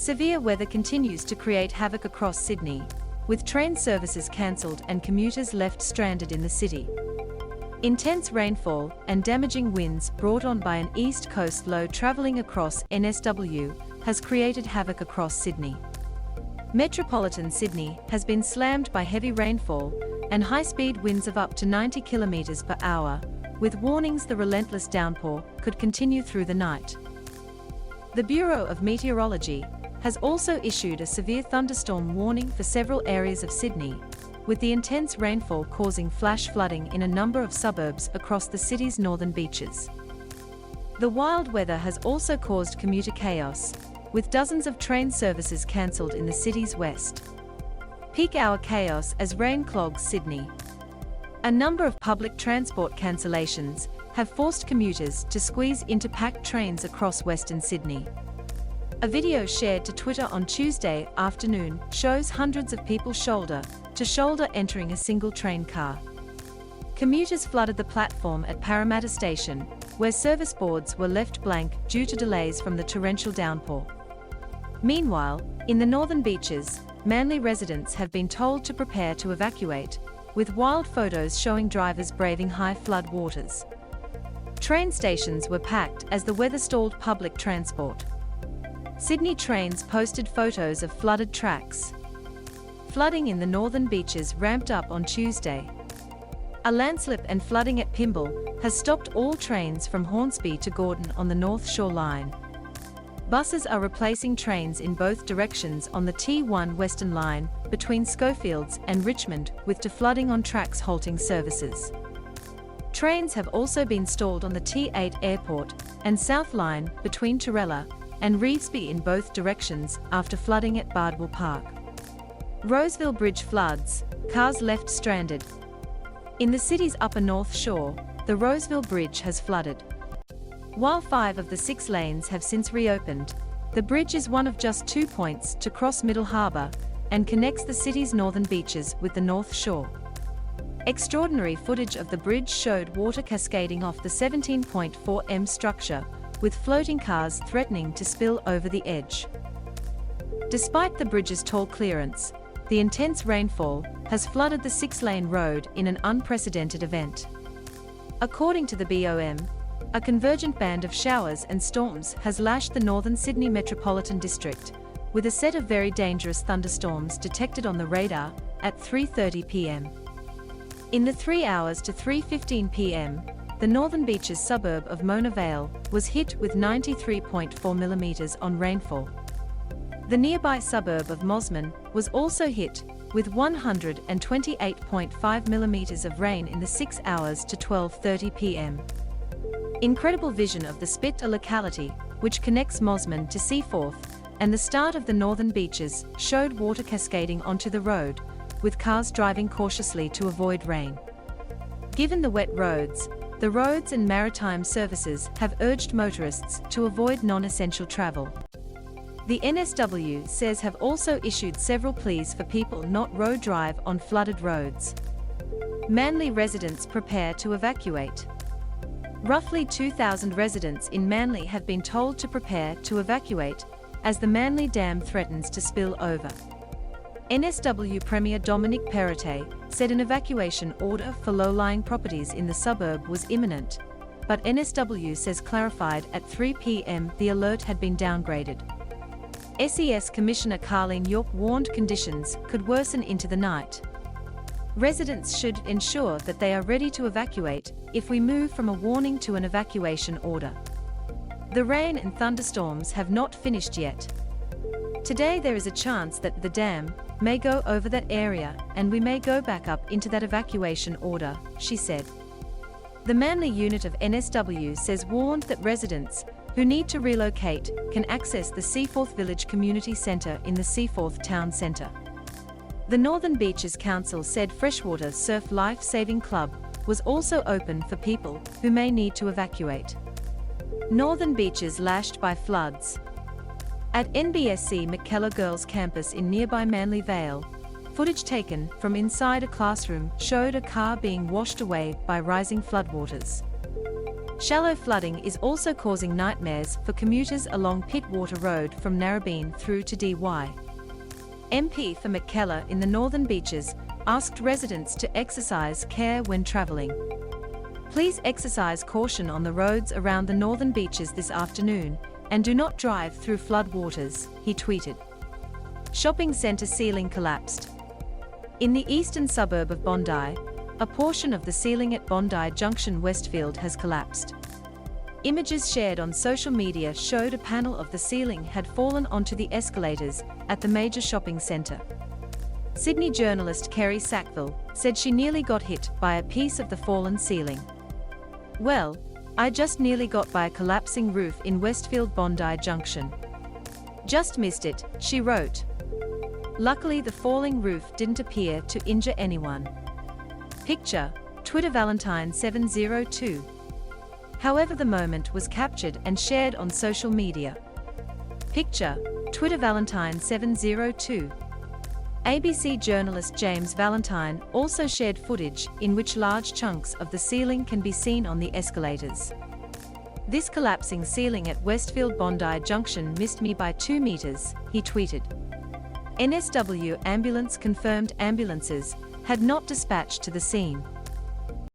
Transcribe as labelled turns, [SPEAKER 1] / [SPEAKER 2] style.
[SPEAKER 1] Severe weather continues to create havoc across Sydney, with train services cancelled and commuters left stranded in the city. Intense rainfall and damaging winds brought on by an east coast low travelling across NSW has created havoc across Sydney. Metropolitan Sydney has been slammed by heavy rainfall and high-speed winds of up to 90 km per hour, with warnings the relentless downpour could continue through the night. The Bureau of Meteorology has also issued a severe thunderstorm warning for several areas of Sydney, with the intense rainfall causing flash flooding in a number of suburbs across the city's northern beaches. The wild weather has also caused commuter chaos, with dozens of train services cancelled in the city's west. Peak hour chaos as rain clogs Sydney. A number of public transport cancellations have forced commuters to squeeze into packed trains across Western Sydney. A video shared to Twitter on Tuesday afternoon shows hundreds of people shoulder to shoulder entering a single train car. Commuters flooded the platform at Parramatta Station, where service boards were left blank due to delays from the torrential downpour. Meanwhile, in the northern beaches, Manly residents have been told to prepare to evacuate, with wild photos showing drivers braving high flood waters. Train stations were packed as the weather stalled public transport. Sydney Trains posted photos of flooded tracks. Flooding in the northern beaches ramped up on Tuesday. A landslip and flooding at Pymble has stopped all trains from Hornsby to Gordon on the North Shore line. Buses are replacing trains in both directions on the T1 Western Line between Schofields and Richmond, with flooding on tracks halting services. Trains have also been stalled on the T8 Airport and South Line between Torrential and Revesby in both directions after flooding at Bardwell Park. Roseville Bridge floods, cars left stranded. In the city's upper North Shore, the Roseville Bridge has flooded. While 5 of the 6 lanes have since reopened, the bridge is one of just 2 points to cross Middle Harbour and connects the city's northern beaches with the North Shore. Extraordinary footage of the bridge showed water cascading off the 17.4 m structure, with floating cars threatening to spill over the edge. Despite the bridge's tall clearance, the intense rainfall has flooded the 6-lane road in an unprecedented event. According to the BOM, a convergent band of showers and storms has lashed the northern Sydney metropolitan district, with a set of very dangerous thunderstorms detected on the radar at 3:30 p.m. In the 3 hours to 3:15 p.m., the Northern Beaches suburb of Mona Vale was hit with 93.4 mm on rainfall. The nearby suburb of Mosman was also hit with 128.5 mm of rain in the 6 hours to 12:30 p.m. Incredible vision of the Spit, a locality which connects Mosman to Seaforth, and the start of the Northern Beaches showed water cascading onto the road, with cars driving cautiously to avoid rain. Given the wet roads, the roads and maritime services have urged motorists to avoid non-essential travel. The NSW says have also issued several pleas for people not road drive on flooded roads. Manly residents prepare to evacuate. Roughly 2,000 residents in Manly have been told to prepare to evacuate as the Manly Dam threatens to spill over. NSW Premier Dominic Perrottet said an evacuation order for low-lying properties in the suburb was imminent, but NSW says clarified at 3 p.m. the alert had been downgraded. SES Commissioner Carleen York warned conditions could worsen into the night. Residents should ensure that they are ready to evacuate if we move from a warning to an evacuation order. The rain and thunderstorms have not finished yet. Today there is a chance that the dam may go over that area and we may go back up into that evacuation order, she said. The Manly unit of NSW says warned that residents who need to relocate can access the Seaforth Village Community Centre in the Seaforth Town Centre. The Northern Beaches Council said Freshwater Surf Life Saving Club was also open for people who may need to evacuate. Northern Beaches lashed by floods. At NBSC McKellar Girls Campus in nearby Manly Vale, footage taken from inside a classroom showed a car being washed away by rising floodwaters. Shallow flooding is also causing nightmares for commuters along Pittwater Road from Narrabeen through to DY. MP for McKellar in the Northern Beaches asked residents to exercise care when travelling. Please exercise caution on the roads around the Northern Beaches this afternoon, and do not drive through flood waters, he tweeted. Shopping centre ceiling collapsed. In the eastern suburb of Bondi, a portion of the ceiling at Bondi Junction Westfield has collapsed. Images shared on social media showed a panel of the ceiling had fallen onto the escalators at the major shopping centre. Sydney journalist Kerry Sackville said she nearly got hit by a piece of the fallen ceiling. "Well, I just nearly got by a collapsing roof in Westfield Bondi Junction. Just missed it," she wrote. Luckily, the falling roof didn't appear to injure anyone. Picture, Twitter Valentine 702. However, the moment was captured and shared on social media. Picture, Twitter Valentine 702. ABC journalist James Valentine also shared footage in which large chunks of the ceiling can be seen on the escalators. "This collapsing ceiling at Westfield Bondi Junction missed me by 2 meters, he tweeted. NSW ambulance confirmed ambulances had not dispatched to the scene.